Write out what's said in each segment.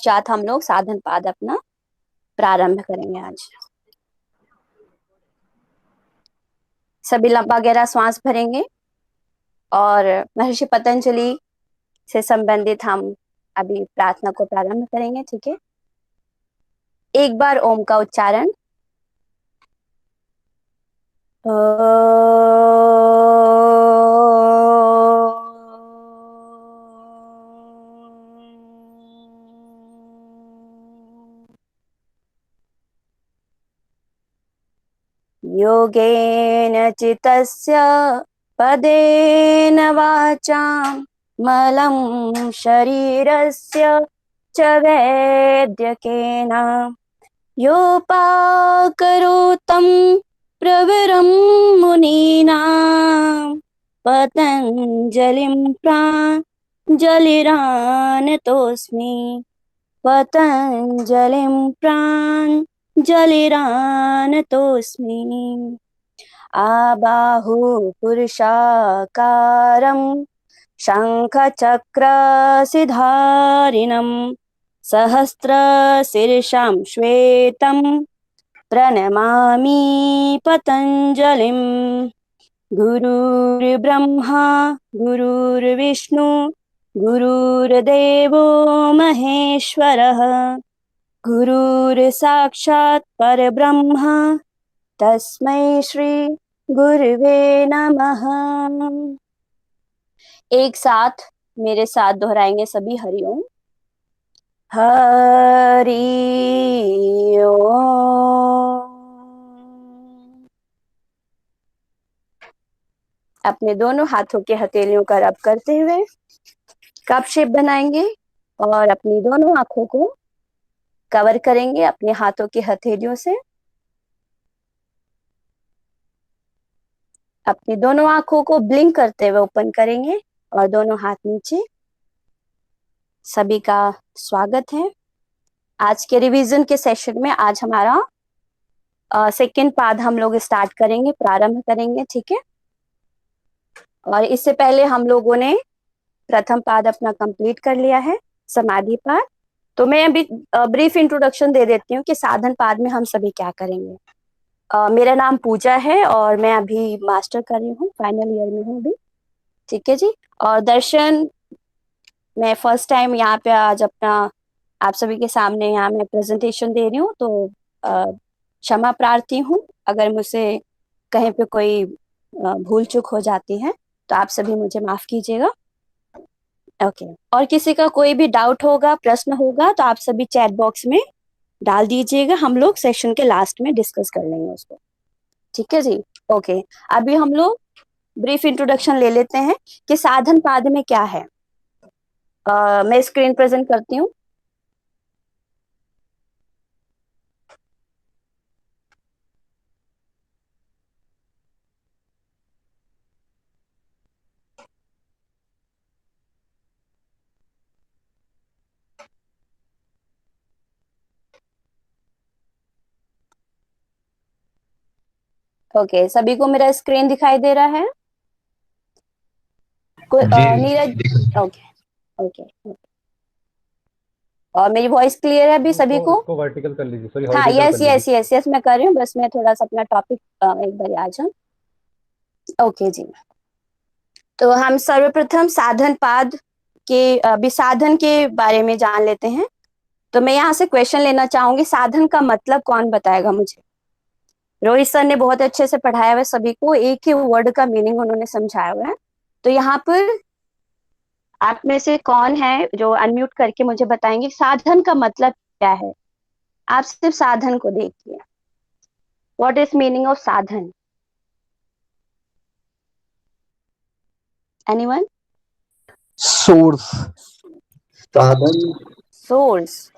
पश्चात हम लोग साधन पाद अपना प्रारंभ करेंगे आज। सभी लंबा गहरा श्वास भरेंगे और महर्षि पतंजलि से संबंधित हम अभी प्रार्थना को प्रारंभ करेंगे। ठीक है, एक बार ओम का उच्चारण। योगेन चितस्य पदेन वाचां मलं शरीरस्य च वैद्यकेन योपाकरोतं प्रवरं मुनीनां पतञ्जलिं प्राञ्जलिरानतोऽस्मि पतञ्जलिं प्राञ्जलिरानतोऽस्मि। आबाहु पुरुषाकारं शङ्खचक्रसिधारिणं सहस्रशीर्षं श्वेतं प्रणमामि पतञ्जलिं। गुरुर्ब्रह्मा गुरुर्विष्णु गुरुर्देवो महेश्वरः गुरुर्साक्षात् परब्रह्म तस्मै श्री गुरुवे नमः। एक साथ मेरे साथ दोहराएंगे सभी। हरिओम। हरि ओम। अपने दोनों हाथों के हथेलियों का रब करते हुए कप शेप बनाएंगे और अपनी दोनों आंखों को कवर करेंगे अपने हाथों की हथेलियों से। अपनी दोनों आंखों को ब्लिंक करते हुए ओपन करेंगे और दोनों हाथ नीचे। सभी का स्वागत है आज के रिवीजन के सेशन में। आज हमारा सेकेंड पाद हम लोग स्टार्ट करेंगे, प्रारंभ करेंगे। ठीक है, और इससे पहले हम लोगों ने प्रथम पाद अपना कंप्लीट कर लिया है, समाधि पाद। तो मैं अभी ब्रीफ इंट्रोडक्शन दे देती हूँ कि साधन पाद में हम सभी क्या करेंगे। मेरा नाम पूजा है और मैं अभी मास्टर कर रही हूँ, फाइनल ईयर में हूँ अभी। ठीक है जी। और दर्शन, मैं फर्स्ट टाइम यहाँ पे आज अपना आप सभी के सामने यहाँ मैं प्रेजेंटेशन दे रही हूँ, तो क्षमा प्रार्थी हूँ अगर मुझसे कहीं पे कोई भूल चूक हो जाती है, तो आप सभी मुझे माफ कीजिएगा। ओके, और किसी का कोई भी डाउट होगा, प्रश्न होगा, तो आप सभी चैट बॉक्स में डाल दीजिएगा। हम लोग सेशन के लास्ट में डिस्कस कर लेंगे उसको। ठीक है जी। ओके, अभी हम लोग ब्रीफ इंट्रोडक्शन ले लेते हैं कि साधन पाद में क्या है। मैं स्क्रीन प्रेजेंट करती हूँ। ओके, सभी को मेरा स्क्रीन दिखाई दे रहा है? कोई नीरज? Okay okay. और मेरी वॉइस क्लियर है अभी सभी को? इसको वर्टिकल कर लीजिए, सॉरी हाँ, हॉरिजॉन्टल यस कर लीजिए। यस यस यस, मैं कर रही हूँ। बस मैं थोड़ा सा अपना टॉपिक एक बार आ जाऊं। ओके जी। तो हम सर्वप्रथम साधन पाद के विसाधन के बारे में जान लेते हैं। तो मैं यहाँ से क्वेश्चन लेना चाहूंगी, साधन का मतलब कौन बताएगा मुझे? रोहित सर ने बहुत अच्छे से पढ़ाया हुआ है सभी को, एक ही वर्ड का मीनिंग उन्होंने समझाया हुआ है। तो यहाँ पर आप में से कौन है जो अनम्यूट करके मुझे बताएंगे साधन का मतलब क्या है? आप सिर्फ साधन को देखिए। व्हाट इज मीनिंग ऑफ साधन? एनीवन? सोर्स, साधन, सोर्स।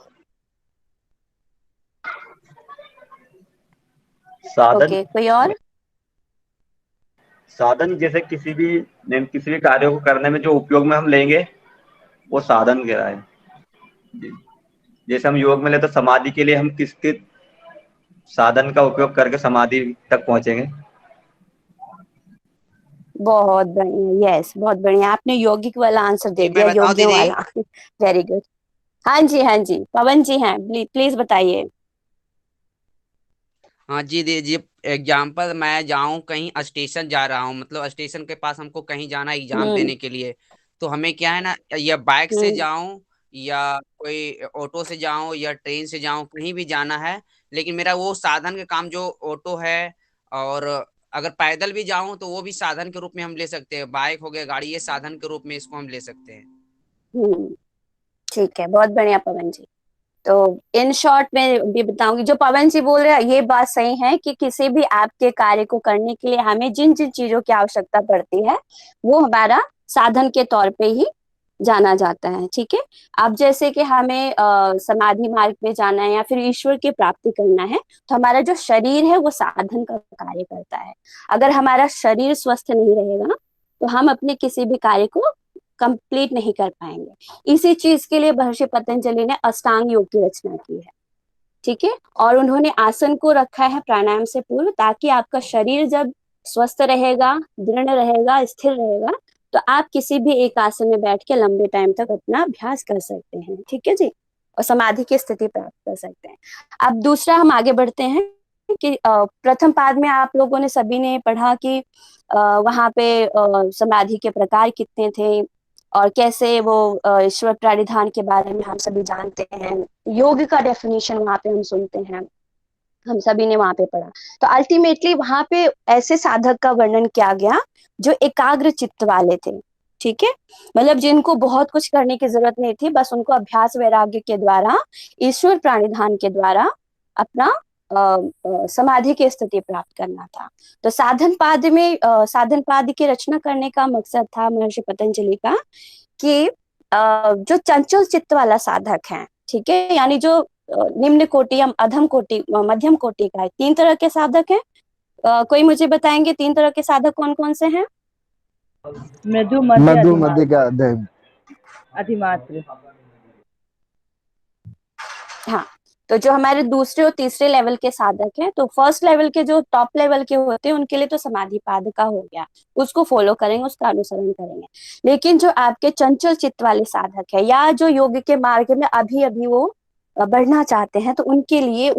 साधन। ओके, कोई और? साधन जैसे किसी भी कार्य को करने में जो उपयोग में हम लेंगे वो साधन कह रहा है। जैसे हम योग में ले तो समाधि के लिए हम किसके साधन का उपयोग करके समाधि तक पहुंचेंगे। बहुत बढ़िया, यस बहुत बढ़िया, आपने यौगिक वाला आंसर दे जी मैं दिया, बताऊं योगियों दीदी। वाला। Very good. हाँ जी पवन जी हैं, प्लीज बताइए। हाँ जी दीजिए एग्जाम्पल, मैं जाऊं कहीं स्टेशन जा रहा हूँ, मतलब स्टेशन के पास हमको कहीं जाना एग्जाम हम्म। देने के लिए। तो हमें क्या है ना, या बाइक से हम्म। जाऊं या कोई ऑटो से जाऊं या ट्रेन से जाऊं, कहीं भी जाना है। लेकिन मेरा वो साधन का काम जो ऑटो है, और अगर पैदल भी जाऊं तो वो भी साधन के रूप में हम ले सकते हैं। बाइक हो गया, गाड़ी, ये साधन के रूप में इसको हम ले सकते हैं। हम्म। ठीक है, बहुत बढ़िया पवन जी। तो इन शॉर्ट में भी बताऊंगी, जो पवन जी बोल रहे हैं ये बात सही है कि किसी भी ऐप के कार्य को करने के लिए हमें जिन जिन चीजों की आवश्यकता पड़ती है वो हमारा साधन के तौर पे ही जाना जाता है। ठीक है। अब जैसे कि हमें समाधि मार्ग में जाना है या फिर ईश्वर की प्राप्ति करना है, तो हमारा जो शरीर है वो साधन का कार्य करता है। अगर हमारा शरीर स्वस्थ नहीं रहेगा तो हम अपने किसी भी कार्य को कंप्लीट नहीं कर पाएंगे। इसी चीज के लिए महर्षि पतंजलि ने अष्टांग योग की रचना की है। ठीक है। और उन्होंने आसन को रखा है प्राणायाम से पूर्व, ताकि आपका शरीर जब स्वस्थ रहेगा, दृढ़ रहेगा, स्थिर रहेगा, तो आप किसी भी एक आसन में बैठ के लंबे टाइम तक अपना अभ्यास कर सकते हैं। ठीक है जी। और समाधि की स्थिति प्राप्त कर सकते हैं। अब दूसरा हम आगे बढ़ते हैं कि प्रथम पाद में आप लोगों ने सभी ने पढ़ा कि वहां पे समाधि के प्रकार कितने थे और कैसे वो ईश्वर प्राणिधान के बारे में हम सभी जानते हैं। योग का डेफिनेशन वहां पे हम सुनते हैं, हम सभी ने वहां पे पढ़ा। तो अल्टीमेटली वहां पे ऐसे साधक का वर्णन किया गया जो एकाग्र चित्त वाले थे। ठीक है। मतलब जिनको बहुत कुछ करने की जरूरत नहीं थी, बस उनको अभ्यास वैराग्य के द्वारा, ईश्वर प्राणिधान के द्वारा अपना समाधि की स्थिति प्राप्त करना था। तो साधन पाद में साधन पाद की रचना करने का मकसद था महर्षि पतंजलि का कि जो चंचल चित्त वाला साधक है, ठीक है, यानी जो निम्न कोटि या अधम कोटि मध्यम कोटि का है, तीन तरह के साधक हैं। कोई मुझे बताएंगे तीन तरह के साधक कौन कौन से हैं? मृदु मध्य मधु मध्य अधिमात्र। का अध्ययन। अधिमात्र। हाँ। तो जो हमारे दूसरे और तीसरे लेवल के साधक हैं, तो फर्स्ट लेवल के जो टॉप लेवल के होते हैं उनके लिए तो समाधि पाद का हो गया, उसको फॉलो करेंगे, उसका अनुसरण करेंगे। लेकिन जो आपके चंचल चित्त वाले साधक है या जो योग के मार्ग में अभी अभी वो बढ़ना चाहते हैं, तो उनके लिए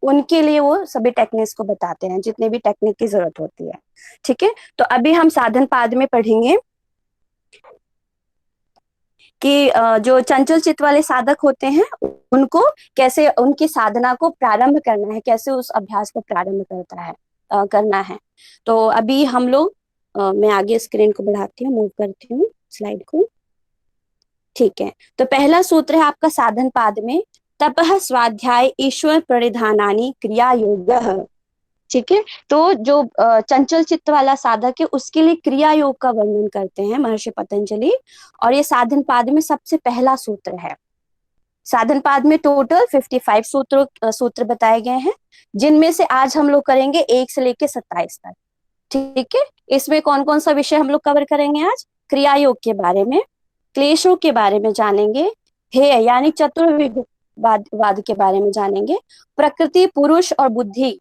उनके लिए वो सभी टेक्निक्स को बताते हैं, जितने भी टेक्निक की जरूरत होती है। ठीक है। तो अभी हम साधन पाद में पढ़ेंगे कि जो चंचल चित्त वाले साधक होते हैं उनको कैसे उनकी साधना को प्रारंभ करना है, कैसे उस अभ्यास को प्रारंभ करना है। तो अभी हम लोग मैं आगे स्क्रीन को बढ़ाती हूँ, मूव करती हूँ स्लाइड को। ठीक है। तो पहला सूत्र है आपका साधन पाद में, तपः स्वाध्याय ईश्वर प्रणिधानानि क्रिया योग। ठीक है। तो जो चंचल चित्त वाला साधक है उसके लिए क्रिया योग का वर्णन करते हैं महर्षि पतंजलि। और ये साधन पाद में सबसे पहला सूत्र है। साधन पाद में टोटल 55 सूत्र बताए गए हैं, जिनमें से आज हम लोग करेंगे 1 से लेकर 27 तक। ठीक है। इसमें कौन कौन सा विषय हम लोग कवर करेंगे आज? क्रिया योग के बारे में, क्लेशों के बारे में जानेंगे, हेय यानी चतुर्विध वाद के बारे में जानेंगे, प्रकृति, पुरुष और बुद्धि,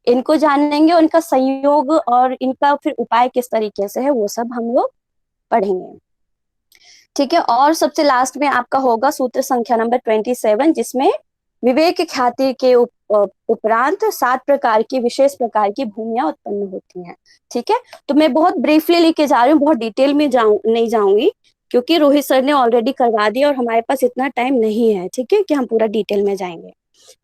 इनको जानेंगे, उनका संयोग और इनका फिर उपाय किस तरीके से है वो सब हम लोग पढ़ेंगे। ठीक है। और सबसे लास्ट में आपका होगा सूत्र संख्या नंबर 27, जिसमें विवेक ख्याति के उपरांत 7 प्रकार की विशेष प्रकार की भूमियां उत्पन्न होती हैं। ठीक है। तो मैं बहुत ब्रीफली लेके जा रही हूँ, बहुत डिटेल में नहीं जाऊंगी, क्योंकि रोहित सर ने ऑलरेडी करवा दिया और हमारे पास इतना टाइम नहीं है, ठीक है, कि हम पूरा डिटेल में जाएंगे।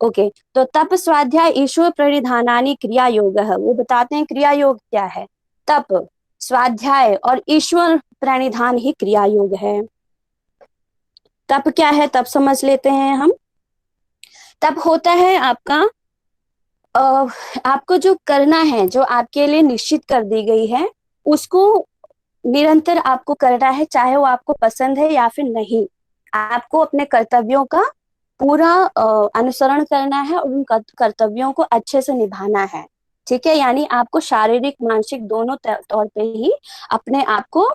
ओके। तो तप स्वाध्याय ईश्वर प्रणिधानानि क्रिया योग है, वो बताते हैं क्रिया योग क्या है। तप, स्वाध्याय और ईश्वर प्रणिधान ही क्रिया योग है। तप क्या है, तप समझ लेते हैं हम। तप होता है आपका आपको जो करना है, जो आपके लिए निश्चित कर दी गई है, उसको निरंतर आपको करना है, चाहे वो आपको पसंद है या फिर नहीं। आपको अपने कर्तव्यों का पूरा अनुसरण करना है और उन कर्तव्यों को अच्छे से निभाना है। ठीक है। यानी आपको शारीरिक मानसिक दोनों तौर पे ही अपने आप को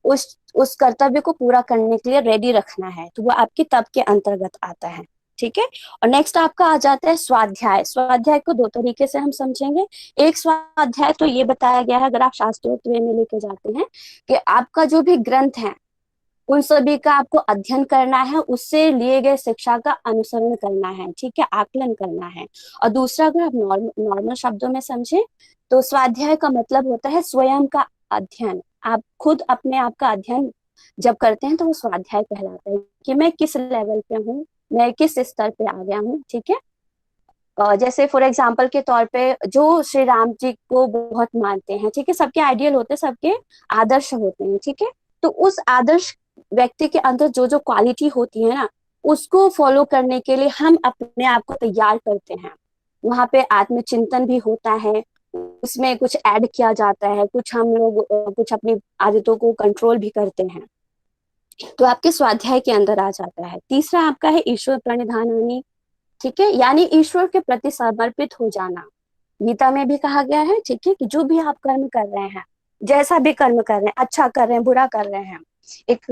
उस कर्तव्य को पूरा करने के लिए रेडी रखना है, तो वो आपकी तप के अंतर्गत आता है। ठीक है। और नेक्स्ट आपका आ जाता है स्वाध्याय। स्वाध्याय को 2 तरीके से हम समझेंगे। एक स्वाध्याय तो ये बताया गया है, अगर आप शास्त्रोक्त वे में लेके जाते हैं, कि आपका जो भी ग्रंथ है, उन सभी का आपको अध्ययन करना है, उससे लिए गए शिक्षा का अनुसरण करना है, ठीक है, आकलन करना है। और दूसरा, अगर आप नॉर्मल शब्दों में समझे तो स्वाध्याय का मतलब होता है स्वयं का अध्ययन। आप खुद अपने आप का अध्ययन जब करते हैं तो वो स्वाध्याय कहलाता है कि मैं किस लेवल पे हूँ, मैं किस स्तर पे आ गया हूँ, ठीक है। जैसे फॉर एग्जाम्पल के तौर पे जो श्री राम जी को बहुत मानते हैं, ठीक है, सबके आइडियल होते हैं, सबके आदर्श होते हैं, ठीक है। तो उस आदर्श व्यक्ति के अंदर जो जो क्वालिटी होती है ना, उसको फॉलो करने के लिए हम अपने आप को तैयार करते हैं। वहां पे आत्मचिंतन भी होता है, उसमें कुछ ऐड किया जाता है, कुछ हम लोग कुछ अपनी आदतों को कंट्रोल भी करते हैं, तो आपके स्वाध्याय के अंदर आ जाता है। तीसरा आपका है ईश्वर प्रणिधानानि, ठीक है, यानी ईश्वर के प्रति समर्पित हो जाना। गीता में भी कहा गया है, ठीक है, कि जो भी आप कर्म कर रहे हैं, जैसा भी कर्म कर रहे हैं, अच्छा कर रहे हैं, बुरा कर रहे हैं, एक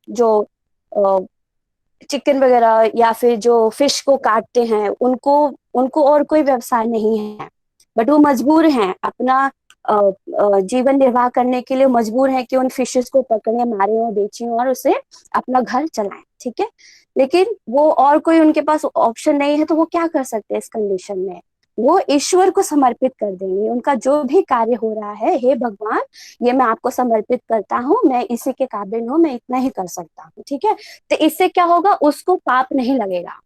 जो चिकन वगैरह या फिर जो फिश को काटते हैं, उनको उनको और कोई व्यवसाय नहीं है, बट वो मजबूर हैं अपना जीवन निर्वाह करने के लिए, मजबूर है कि उन फिशेस को पकड़े, मारे और बेचे और उसे अपना घर चलाएं, ठीक है। लेकिन वो और कोई उनके पास ऑप्शन नहीं है, तो वो क्या कर सकते हैं इस कंडीशन में? वो ईश्वर को समर्पित कर देंगे, उनका जो भी कार्य हो रहा है, हे भगवान ये मैं आपको समर्पित करता हूँ, मैं इसी के काबिल हूँ, मैं इतना ही कर सकता हूँ, ठीक है। तो इससे क्या होगा, उसको पाप नहीं लगेगा,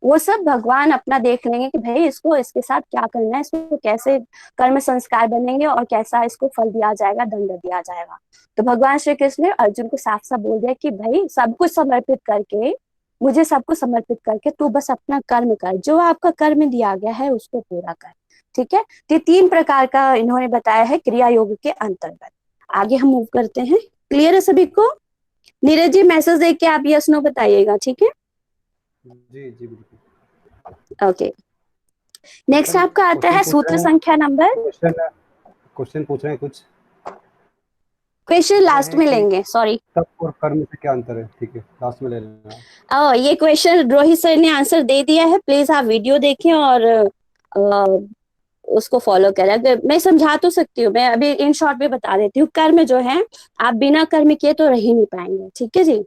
वो सब भगवान अपना देख लेंगे कि भाई इसको इसके साथ क्या करना है, इसको कैसे कर्म संस्कार बनेंगे और कैसा इसको फल दिया जाएगा, दंड दिया जाएगा। तो भगवान श्री कृष्ण ने अर्जुन को साफ साफ बोल दिया कि भाई सब कुछ समर्पित करके, मुझे सब कुछ समर्पित करके तू बस अपना कर्म कर, जो आपका कर्म दिया गया है उसको पूरा कर, ठीक है। तो 3 प्रकार का इन्होंने बताया है क्रिया योग के अंतर्गत। आगे हम मूव करते हैं। क्लियर है सभी को? नीरज जी मैसेज देख के आप यस नो बताइएगा, ठीक है। जी जी बिल्कुल। ओके, नेक्स्ट आपका आता है सूत्र संख्या नंबर। क्वेश्चन पूछ रहे हैं कुछ। क्वेश्चन लास्ट में लेंगे, सॉरी। तप और कर्म से क्या अंतर है? ठीक है, लास्ट में ले लेना। ये क्वेश्चन रोहित सर ने आंसर दे दिया है, प्लीज आप वीडियो देखें और उसको फॉलो करें। अगर मैं समझा तो सकती हूँ, मैं अभी इन शॉर्ट में बता देती हूँ। कर्म जो है, आप बिना कर्म किए तो रह ही नहीं पाएंगे, ठीक है जी।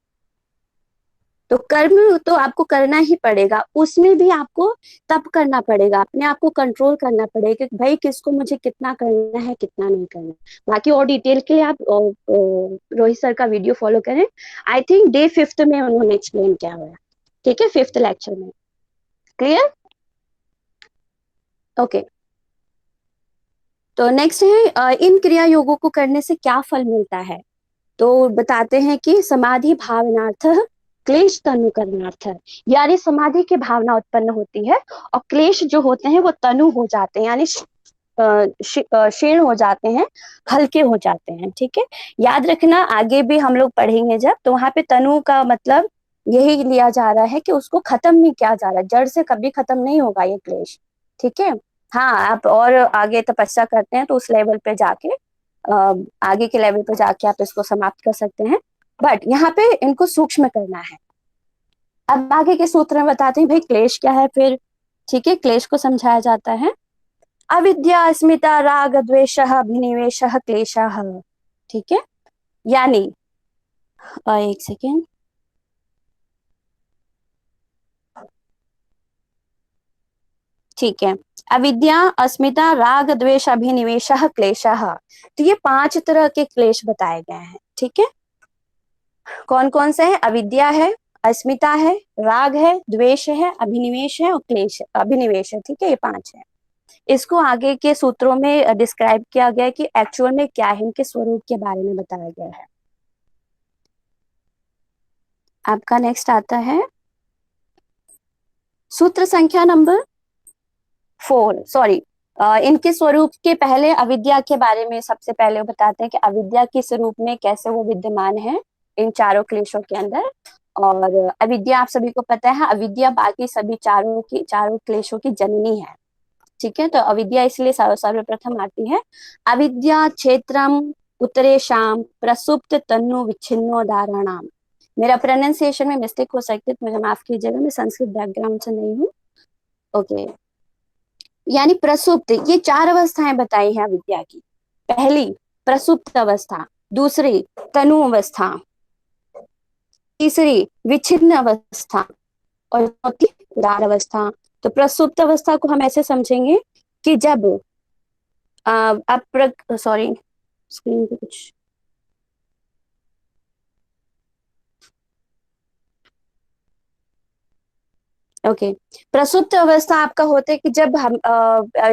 तो कर्म तो आपको करना ही पड़ेगा, उसमें भी आपको तप करना पड़ेगा, अपने आप को कंट्रोल करना पड़ेगा कि भाई किसको मुझे कितना करना है, कितना नहीं करना। बाकी और डिटेल के लिए आप रोहित सर का वीडियो फॉलो करें। आई थिंक डे 5th में उन्होंने एक्सप्लेन किया हुआ है, ठीक है, 5th लेक्चर में। क्लियर? ओके, तो नेक्स्ट है इन क्रिया योगों को करने से क्या फल मिलता है। तो बताते हैं कि समाधि भावनार्थ क्लेश तनु करनार्थ, यानी समाधि की भावना उत्पन्न होती है और क्लेश जो होते हैं वो तनु हो जाते हैं, यानी क्षीण हो जाते हैं, हल्के हो जाते हैं, ठीक है। याद रखना, आगे भी हम लोग पढ़ेंगे जब, तो वहां पे तनु का मतलब यही लिया जा रहा है कि उसको खत्म नहीं किया जा रहा, जड़ से कभी खत्म नहीं होगा ये क्लेश, ठीक है। हाँ, आप और आगे तपस्या करते हैं तो उस लेवल पे जाके आगे के लेवल पे जाके आप इसको समाप्त कर सकते हैं, बट यहाँ पे इनको सूक्ष्म करना है। अब आगे के सूत्र में बताते हैं भाई क्लेश क्या है फिर, ठीक है। क्लेश को समझाया जाता है अविद्या अस्मिता राग द्वेष अभिनिवेश क्लेश, ठीक है। यानी एक सेकेंड, ठीक है। अविद्या अस्मिता राग द्वेष अभिनिवेश क्लेश, तो ये 5 तरह के क्लेश बताए गए हैं, ठीक है। कौन कौन से हैं? अविद्या है, अस्मिता है, राग है, द्वेष है, अभिनिवेश है और क्लेश अभिनिवेश है, ठीक है। ये 5 है। इसको आगे के सूत्रों में डिस्क्राइब किया गया है कि एक्चुअल में क्या है, इनके स्वरूप के बारे में बताया गया है। आपका नेक्स्ट आता है सूत्र संख्या नंबर 4, सॉरी, इनके स्वरूप के पहले अविद्या के बारे में सबसे पहले बताते हैं कि अविद्या के स्वरूप में कैसे वो विद्यमान है इन चारों क्लेशों के अंदर। और अविद्या आप सभी को पता है, अविद्या बाकी सभी चारों क्लेशों की जननी है, ठीक है। तो अविद्या इसलिए सर्वप्रथम आती है। अविद्या क्षेत्रम उत्तरेशाम प्रसुप्त तन्नु विच्छिन्नो धारणाम। मेरा प्रोनाउंसिएशन में मिस्टेक हो सकती है तो मुझे माफ कीजिएगा, मैं संस्कृत बैकग्राउंड से नहीं हूँ, ओके। यानी प्रसुप्त, ये 4 अवस्थाएं बताई है अविद्या की। पहली प्रसुप्त अवस्था, दूसरी तनु अवस्था, तीसरी विच्छिन्न अवस्था और चौथी उदार अवस्था। तो प्रसुप्त अवस्था को हम ऐसे समझेंगे कि जब सॉरी, स्क्रीन पे कुछ ओके प्रसुप्त अवस्था आपका होता है कि जब हम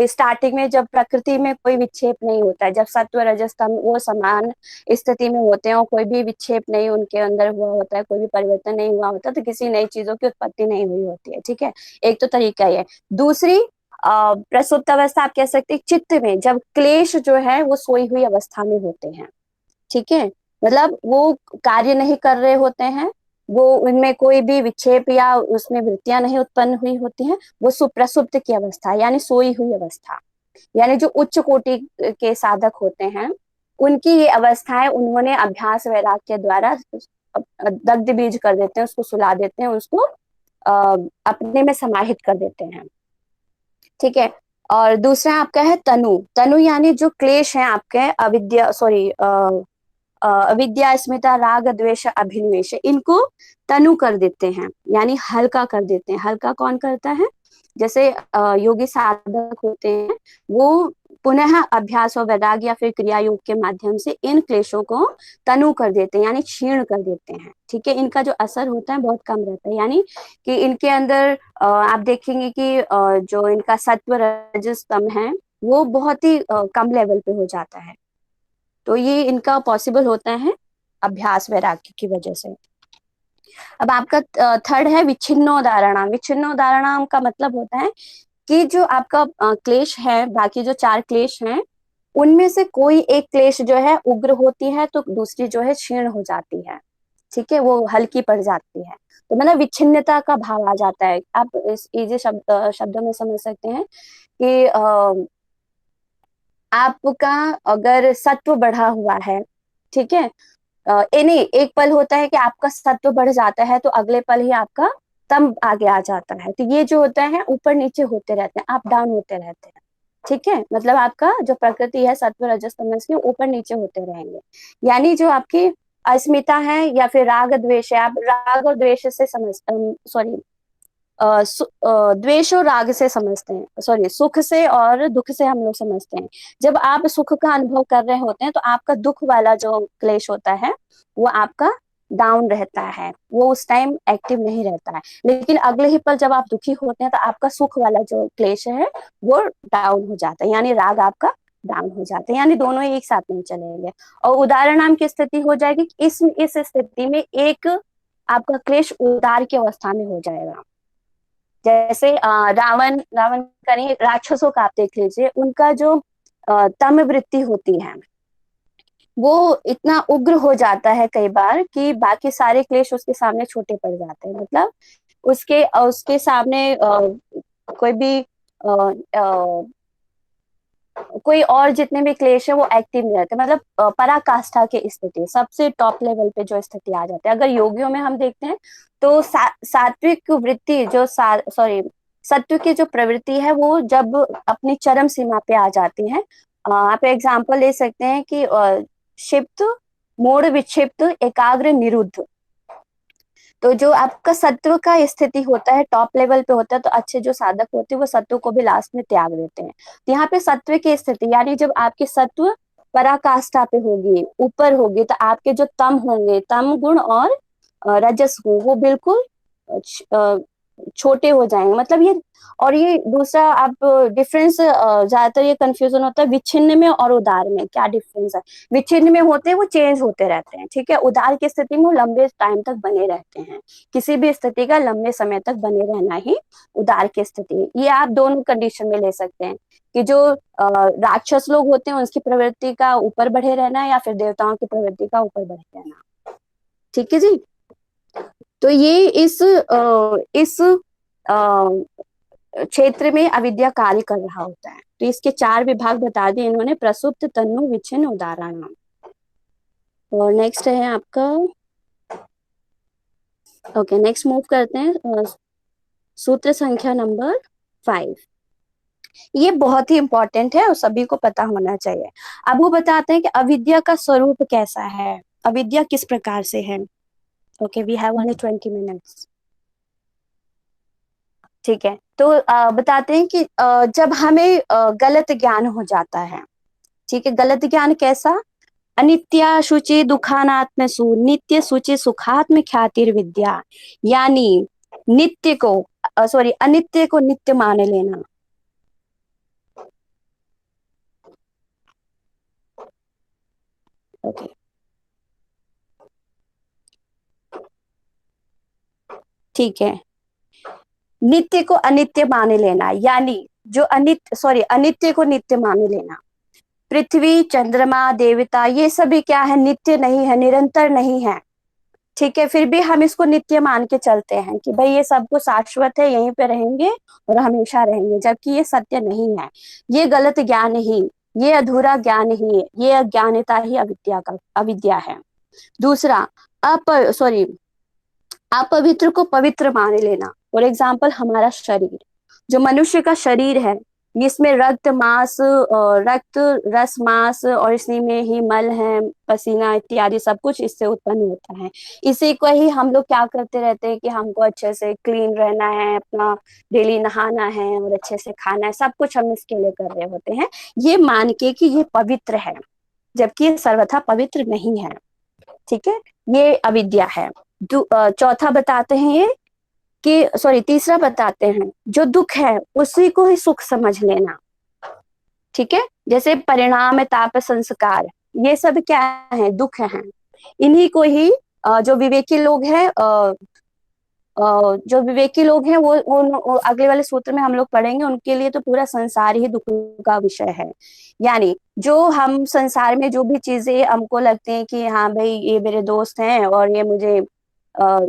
स्टार्टिंग में जब प्रकृति में कोई विक्षेप नहीं होता है, जब सत्व रजस तम वो समान स्थिति में होते हैं और कोई भी विक्षेप नहीं उनके अंदर हुआ होता है, कोई भी परिवर्तन नहीं हुआ होता, तो किसी नई चीजों की उत्पत्ति नहीं हुई होती है। ठीक है, एक तो तरीका ये। दूसरी प्रसुप्त अवस्था आप कह सकते हैं चित्त में जब क्लेश जो है वो सोई हुई अवस्था में होते हैं। ठीक है, मतलब वो कार्य नहीं कर रहे होते हैं, वो उनमें कोई भी विक्षेप या उसमें वृत्तियां नहीं उत्पन्न हुई होती हैं, वो सुप्रसुप्त की अवस्था यानी सोई हुई अवस्था। यानी जो उच्च कोटि के साधक होते हैं उनकी ये अवस्थाएं उन्होंने अभ्यास वैराग्य के द्वारा दग्ध बीज कर देते हैं, उसको सुला देते हैं, उसको अपने में समाहित कर देते हैं। ठीक है, और दूसरा आपका है तनु। तनु यानी जो क्लेश है आपके अविद्या अविद्या अस्मिता राग द्वेष अभिनिवेश, इनको तनु कर देते हैं यानी हल्का कर देते हैं। हल्का कौन करता है? जैसे योगी साधक होते हैं, वो पुनः अभ्यास और वैराग्य या फिर क्रिया योग के माध्यम से इन क्लेशों को तनु कर देते हैं यानी क्षीण कर देते हैं। ठीक है, इनका जो असर होता है बहुत कम रहता है, यानी कि इनके अंदर आप देखेंगे कि जो इनका सत्व रजस तम है वो बहुत ही कम लेवल पे हो जाता है। तो ये इनका पॉसिबल होता है अभ्यास वैराग्य की वजह से। अब आपका थर्ड है विच्छिन्नोदाहरणाम। विच्छिन्नोदाहरणाम का मतलब होता है कि जो आपका क्लेश है, बाकी जो 4 क्लेश हैं उनमें से कोई एक क्लेश जो है उग्र होती है तो दूसरी जो है क्षीण हो जाती है। ठीक है, वो हल्की पड़ जाती है, तो मतलब विच्छिन्नता का भाव आ जाता है। आप इस इजी शब्दों में समझ सकते हैं कि आपका अगर सत्व बढ़ा हुआ है, ठीक है, नहीं, एक पल होता है कि आपका सत्व बढ़ जाता है तो अगले पल ही आपका तम आगे आ जाता है। तो ये जो होता है ऊपर नीचे होते रहते हैं, अप डाउन होते रहते हैं। ठीक है, मतलब आपका जो प्रकृति है सत्व रजस तमस की ऊपर नीचे होते रहेंगे। यानी जो आपकी अस्मिता है या फिर राग द्वेष है, आप राग और द्वेष से सॉरी द्वेष और राग से समझते हैं, सॉरी सुख से और दुख से हम लोग समझते हैं। जब आप सुख का अनुभव कर रहे होते हैं तो आपका दुख वाला जो क्लेश होता है वो आपका डाउन रहता है, वो उस टाइम एक्टिव नहीं रहता है। लेकिन अगले ही पल जब आप दुखी होते हैं तो आपका सुख वाला जो क्लेश है वो डाउन हो जाता है, यानी राग आपका डाउन हो जाता है, यानी दोनों ही एक साथ नहीं चलेंगे। और उदाहरण की स्थिति हो जाएगी, इस स्थिति में एक आपका क्लेश उदार की अवस्था में हो जाएगा। जैसे रावण रावण का नहीं, राक्षसों का आप देख लीजिए, उनका जो तम वृत्ति होती है वो इतना उग्र हो जाता है कई बार कि बाकी सारे क्लेश उसके सामने छोटे पड़ जाते हैं। मतलब उसके उसके सामने कोई भी कोई और जितने भी क्लेश है वो एक्टिव नहीं रहते। मतलब पराकाष्ठा की स्थिति, सबसे टॉप लेवल पे जो स्थिति आ जाती है। अगर योगियों में हम देखते हैं तो सात्विक वृत्ति जो सॉरी सत्व की जो प्रवृत्ति है वो जब अपनी चरम सीमा पे आ जाती है, आप एग्जाम्पल ले सकते हैं कि क्षिप्त मूढ़ विक्षिप्त एकाग्र निरुद्ध। तो जो आपका सत्व का स्थिति होता है टॉप लेवल पे होता है, तो अच्छे जो साधक होते हैं वो सत्व को भी लास्ट में त्याग देते हैं। तो यहाँ पे सत्व की स्थिति यानी जब आपके सत्व पराकाष्ठा पे होगी, ऊपर होगी, तो आपके जो तम होंगे, तम गुण और रजस गुण वो बिल्कुल छोटे हो जाएंगे। मतलब ये, और ये दूसरा आप डिफरेंस, ज्यादातर ये कंफ्यूजन होता है विच्छिन्न में और उदार में। क्या डिफरेंस है? विच्छिन्न में होते हैं वो चेंज होते रहते हैं, ठीक है। उदार की स्थिति में वो लंबे टाइम तक बने रहते हैं। किसी भी स्थिति का लंबे समय तक बने रहना ही उदार की स्थिति। ये आप दोनों कंडीशन में ले सकते हैं कि जो राक्षस लोग होते हैं उसकी प्रवृत्ति का ऊपर बढ़े रहना या फिर देवताओं की प्रवृत्ति का ऊपर बढ़े रहना। ठीक है जी। तो ये इस क्षेत्र में अविद्या कार्य कर रहा होता है। तो इसके 4 विभाग बता दिए इन्होंने, प्रसुप्त, तनु, विच्छिन्न, उदाहरण। और नेक्स्ट है आपका, ओके नेक्स्ट मूव करते हैं सूत्र संख्या नंबर 5। ये बहुत ही इंपॉर्टेंट है और सभी को पता होना चाहिए। अब वो बताते हैं कि अविद्या का स्वरूप कैसा है, अविद्या किस प्रकार से है। Okay, we have only 20 minutes. ठीक है, तो बताते हैं कि जब हमें गलत ज्ञान हो जाता है, ठीक है, गलत ज्ञान कैसा, अनित्या शुचि दुखानात्म सु नित्य शुचि सुखात्म ख्यातिर विद्या, यानी नित्य को सॉरी अनित्य को नित्य मान लेना। ओके, ठीक है, नित्य को अनित्य मान लेना, यानी जो अनित्य को नित्य मान लेना। पृथ्वी, चंद्रमा, देवता, ये सभी क्या है, नित्य नहीं है, निरंतर नहीं है। ठीक है, फिर भी हम इसको नित्य मान के चलते हैं कि भाई ये सब कुछ शाश्वत है, यहीं पे रहेंगे और हमेशा रहेंगे, जबकि ये सत्य नहीं है। ये गलत ज्ञान ही, ये अधूरा ज्ञान ही, ये अज्ञानता ही अविद्या है। दूसरा, अपवित्र को पवित्र मान लेना। फॉर एग्जाम्पल, हमारा शरीर, जो मनुष्य का शरीर है, इसमें रक्त रस मांस और इसी में ही मल है, पसीना इत्यादि सब कुछ इससे उत्पन्न होता है। इसी को ही हम लोग क्या करते रहते हैं कि हमको अच्छे से क्लीन रहना है, अपना डेली नहाना है और अच्छे से खाना है, सब कुछ हम इसके लिए कर रहे होते हैं, ये मान के कि ये पवित्र है, जबकि ये सर्वथा पवित्र नहीं है। ठीक है, ये अविद्या है। चौथा बताते हैं ये तीसरा बताते हैं, जो दुख है उसी को ही सुख समझ लेना। ठीक है, जैसे परिणाम, ताप, संस्कार, ये सब क्या है, दुख हैं। इन्हीं को ही जो विवेकी लोग हैं वो अगले वाले सूत्र में हम लोग पढ़ेंगे, उनके लिए तो पूरा संसार ही दुख का विषय है। यानी जो हम संसार में जो भी चीजें हमको लगती हैं कि हाँ भाई ये मेरे दोस्त हैं और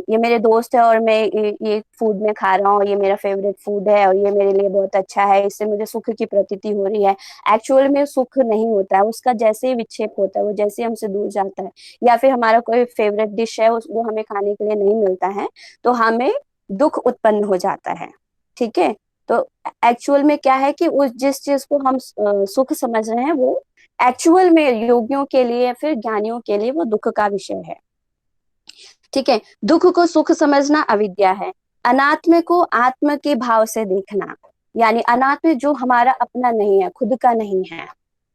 ये मेरे दोस्त है और मैं ये फूड में खा रहा हूँ, ये मेरा फेवरेट फूड है और ये मेरे लिए बहुत अच्छा है, इससे मुझे सुख की प्रतीति हो रही है। एक्चुअल में सुख नहीं होता है, उसका जैसे ही विक्षेप होता है, वो जैसे हमसे दूर जाता है, या फिर हमारा कोई फेवरेट डिश है वो हमें खाने के लिए नहीं मिलता है, तो हमें दुख उत्पन्न हो जाता है। ठीक है, तो एक्चुअल में क्या है कि उस जिस चीज को हम सुख समझ रहे हैं, वो एक्चुअल में योगियों के लिए, फिर ज्ञानियों के लिए वो दुख का विषय है। ठीक है, दुख को सुख समझना अविद्या है। अनात्म को आत्म के भाव से देखना, यानी अनात्म जो हमारा अपना नहीं है, खुद का नहीं है,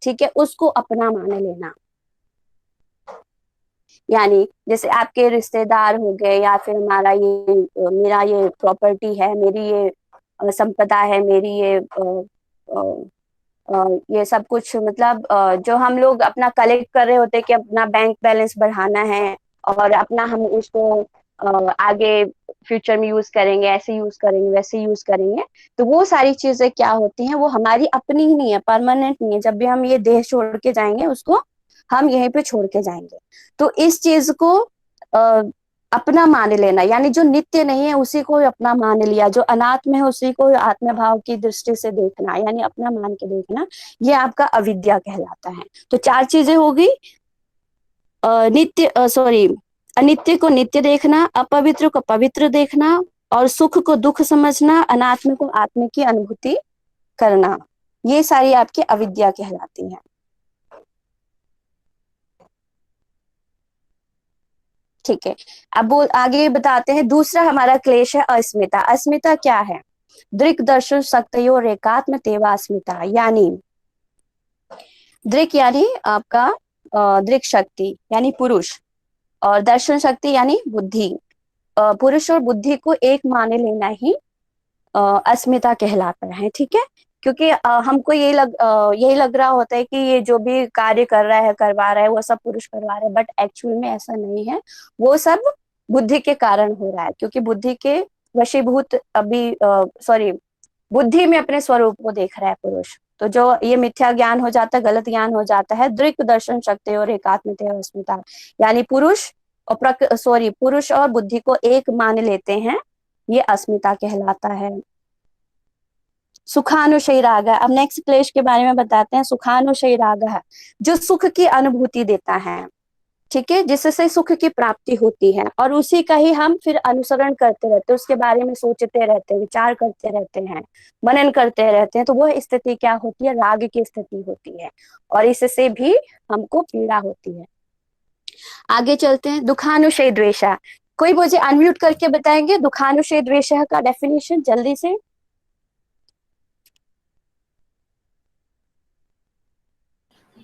ठीक है, उसको अपना मान लेना। यानी जैसे आपके रिश्तेदार हो गए, या फिर मेरा ये प्रॉपर्टी है, मेरी ये संपदा है, मेरी ये सब कुछ, मतलब जो हम लोग अपना कलेक्ट कर रहे होते हैं कि अपना बैंक बैलेंस बढ़ाना है और अपना हम उसको आगे फ्यूचर में यूज करेंगे, ऐसे यूज करेंगे, वैसे यूज करेंगे, तो वो सारी चीजें क्या होती हैं, वो हमारी अपनी ही नहीं है, परमानेंट नहीं है। जब भी हम ये देह छोड़ के जाएंगे, उसको हम यहीं पे छोड़ के जाएंगे। तो इस चीज को अपना मान लेना, यानी जो नित्य नहीं है उसी को अपना मान लिया, जो अनात्म है उसी को आत्म भाव की दृष्टि से देखना, यानी अपना मान के देखना, ये आपका अविद्या कहलाता है। तो 4 चीजें होगी, अनित्य को नित्य देखना, अपवित्र को पवित्र देखना, और सुख को दुख समझना, अनात्म को आत्म की अनुभूति करना, ये सारी आपकी अविद्या कहलाती है। ठीक है, अब वो आगे बताते हैं, दूसरा हमारा क्लेश है अस्मिता। अस्मिता क्या है, दृक् दर्शन शक्तयो एकात्म तेवा अस्मिता, यानी दृक् यानी आपका दृक् शक्ति यानी पुरुष, और दर्शन शक्ति यानी बुद्धि, पुरुष और बुद्धि को एक मान लेना ही अस्मिता कहलाता है। ठीक है, क्योंकि हमको यही लग रहा होता है कि ये जो भी कार्य कर रहा है, करवा रहा है, वो सब पुरुष करवा रहा है, बट एक्चुअल में ऐसा नहीं है, वो सब बुद्धि के कारण हो रहा है, क्योंकि बुद्धि के वशीभूत बुद्धि में अपने स्वरूप को देख रहा है पुरुष। तो जो ये मिथ्या ज्ञान हो जाता है, गलत ज्ञान हो जाता है, दृक् दर्शन शक्ति और एकात्मता अस्मिता, यानी पुरुष और बुद्धि को एक मान लेते हैं, ये अस्मिता कहलाता है। सुखानुशयी राग, अब नेक्स्ट क्लेश के बारे में बताते हैं। सुखानुशयी राग, जो सुख की अनुभूति देता है, ठीक है, जिससे सुख की प्राप्ति होती है और उसी का ही हम फिर अनुसरण करते रहते हैं, उसके बारे में सोचते रहते हैं, विचार करते रहते हैं, मनन करते रहते हैं, तो वह स्थिति क्या होती है, राग की स्थिति होती है और इससे भी हमको पीड़ा होती है। आगे चलते हैं, दुखानुशय द्वेषा। कोई मुझे अनम्यूट करके बताएंगे दुखानुशय द्वेषा का डेफिनेशन जल्दी से।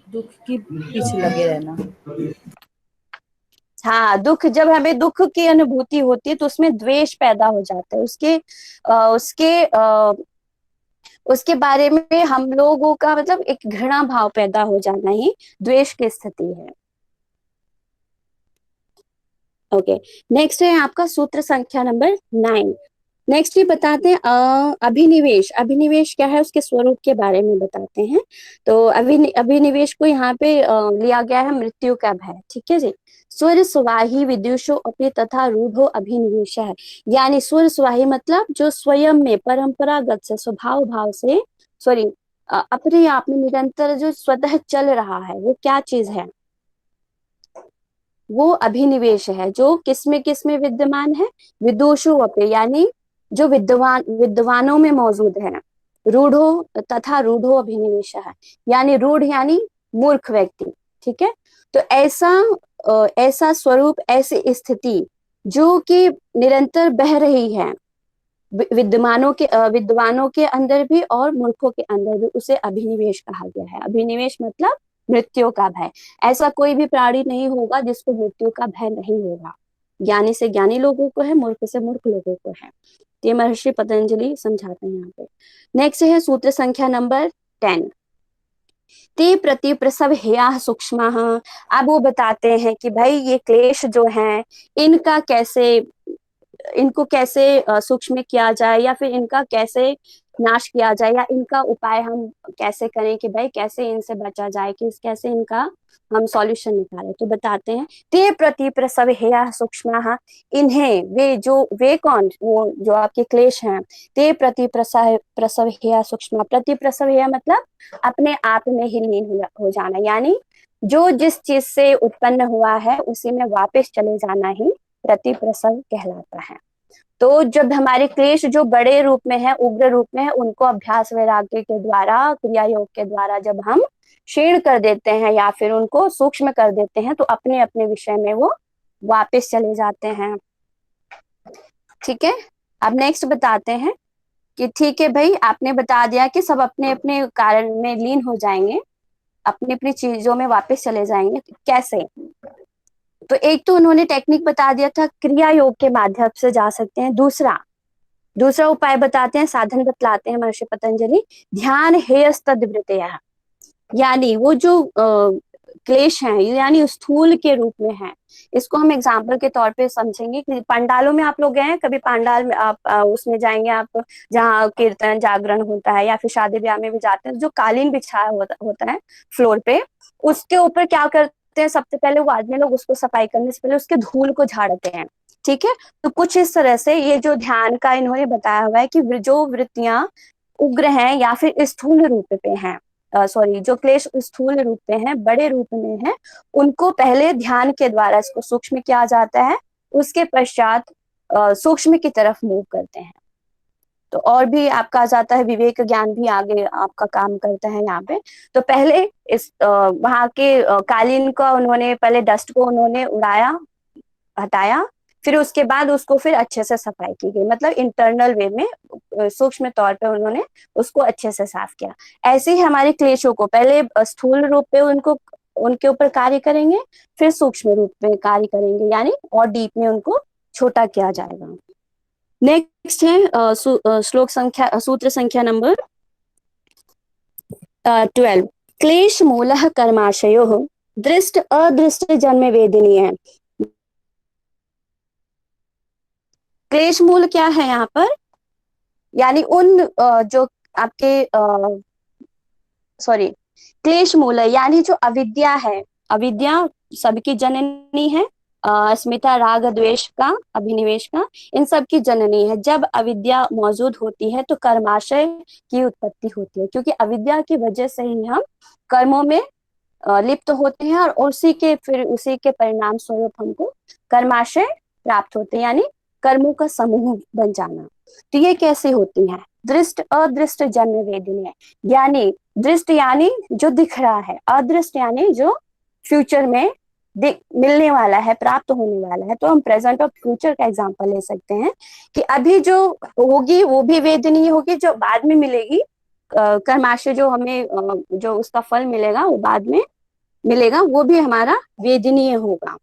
दुख के पीछे लगे रहना। हाँ, दुख, जब हमें दुख की अनुभूति होती है तो उसमें द्वेष पैदा हो जाता है, उसके बारे में हम लोगों का मतलब एक घृणा भाव पैदा हो जाना ही द्वेष की स्थिति है। ओके, नेक्स्ट है आपका सूत्र संख्या नंबर 9। नेक्स्ट ये बताते हैं अभिनिवेश। अभिनिवेश क्या है, उसके स्वरूप के बारे में बताते हैं। तो अभिनिवेश को यहाँ पे लिया गया है मृत्यु का भय। ठीक है जी। स्वर स्वाही विदुषो अपि तथा रूढ़ो अभिनिवेश है, यानी स्वर स्वाही मतलब जो स्वयं में परंपरागत से स्वभाव भाव से सॉरी अपने आप में निरंतर जो स्वतः चल रहा है, वो क्या चीज है, वो अभिनिवेश है, जो किसमें विद्यमान है, विदुषो अपि, यानी जो विद्वानों में मौजूद है। रूढ़ो तथा रूढ़ो अभिनिवेश है, यानी रूढ़ यानी मूर्ख व्यक्ति। ठीक है, तो ऐसा स्वरूप, ऐसी स्थिति जो कि निरंतर बह रही है विद्वानों के अंदर भी और मूर्खों के अंदर भी, उसे अभिनिवेश कहा गया है। अभिनिवेश मतलब मृत्यु का भय। ऐसा कोई भी प्राणी नहीं होगा जिसको मृत्यु का भय नहीं होगा। ज्ञानी से ज्ञानी लोगों को है, मूर्ख से मूर्ख लोगों को है। ये महर्षि पतंजलि समझाते हैं यहाँ पे। नेक्स्ट है सूत्र संख्या नंबर 10। ते प्रति प्रसव हेया सूक्ष्म। अब वो बताते हैं कि भाई ये क्लेश जो है, इनको कैसे सूक्ष्म किया जाए, या फिर इनका कैसे नाश किया जाए, या इनका उपाय हम कैसे करें कि भाई कैसे इनसे बचा जाए, कि कैसे इनका हम सॉल्यूशन निकालें। तो बताते हैं, ते प्रति प्रसव हेया सूक्ष्म। इन्हें, वे कौन, वो जो आपके क्लेश हैं, ते प्रति प्रसव हेया सूक्ष्म। प्रति प्रसव हेया मतलब अपने आप में ही लीन हो जाना, यानी जो जिस चीज से उत्पन्न हुआ है उसी में वापस चले जाना ही प्रति प्रसव कहलाता है। तो जब हमारे क्लेश जो बड़े रूप में है, उग्र रूप में है, उनको अभ्यास वैराग्य के द्वारा, क्रिया योग के द्वारा जब हम क्षीण कर देते हैं या फिर उनको सूक्ष्म कर देते हैं, तो अपने अपने विषय में वो वापस चले जाते हैं। ठीक है, अब नेक्स्ट बताते हैं कि ठीक है भाई, आपने बता दिया कि सब अपने अपने कारण में लीन हो जाएंगे, अपनी अपनी चीजों में वापस चले जाएंगे। कैसे? तो एक तो उन्होंने टेक्निक बता दिया था, क्रिया योग के माध्यम से जा सकते हैं। दूसरा उपाय बताते हैं, साधन बतलाते हैं महर्षि पतंजलि, ध्यान हेयस्तद्वृत्तयः, यानी वो जो क्लेश हैं, यानी स्थूल के रूप में है। इसको हम एग्जाम्पल के तौर पे समझेंगे कि पंडालों में आप लोग गए हैं कभी, पंडाल में आप उसमें जाएंगे आप, जहाँ कीर्तन जागरण होता है, या फिर शादी ब्याह में भी जाते हैं, जो कालीन बिछाया होता है फ्लोर पे, उसके ऊपर क्या करते हैं, सबसे पहले वो आदमी लोग उसको सफाई करने से पहले उसके धूल को झाड़ते हैं। ठीक है, तो कुछ इस तरह से ये जो ध्यान का इन्होंने बताया हुआ है कि जो वृत्तियां उग्र हैं या फिर स्थूल रूप पे हैं, जो क्लेश स्थूल रूप में है, बड़े रूप में है, उनको पहले ध्यान के द्वारा इसको सूक्ष्म किया जाता है, उसके पश्चात सूक्ष्म की तरफ मूव करते हैं। तो और भी आपका आ जाता है, विवेक ज्ञान भी आगे आपका काम करता है यहाँ पे। तो पहले इस वहां के कालीन का उन्होंने पहले डस्ट को उन्होंने उड़ाया, हटाया, फिर उसके बाद उसको फिर अच्छे से सफाई की गई, मतलब इंटरनल वे में सूक्ष्म तौर पे उन्होंने उसको अच्छे से साफ किया। ऐसे ही हमारे क्लेशों को पहले स्थूल रूप पे उनके ऊपर कार्य करेंगे, फिर सूक्ष्म रूप में कार्य करेंगे, यानी और डीप में उनको छोटा किया जाएगा। नेक्स्ट है सूत्र संख्या नंबर 12। क्लेश मूलः कर्माशयोः दृष्ट अदृष्ट जन्म वेदिनी है। क्लेश मूल क्या है यहाँ पर, यानी उन जो आपके क्लेश मूल है, यानी जो अविद्या है, अविद्या सबकी जननी है, अस्मिता राग द्वेष का, अभिनिवेश का, इन सब की जननी है। जब अविद्या मौजूद होती है तो कर्माशय की उत्पत्ति होती है, क्योंकि अविद्या की वजह से ही हम कर्मों में लिप्त होते हैं और उसी के परिणाम स्वरूप हमको कर्माशय प्राप्त होते हैं, यानी कर्मों का समूह बन जाना। तो ये कैसे होती है? दृष्ट अदृष्ट जन्म वेदिनी, यानी दृष्ट यानी जो दिख रहा है, अदृष्ट यानी जो फ्यूचर में मिलने वाला है, प्राप्त होने वाला है। तो हम प्रेजेंट और फ्यूचर का एग्जांपल ले सकते हैं कि अभी जो होगी वो भी वेदनीय होगी, जो बाद में मिलेगी कर्माशय, जो हमें जो उसका फल मिलेगा वो बाद में मिलेगा, वो भी हमारा वेदनीय होगा।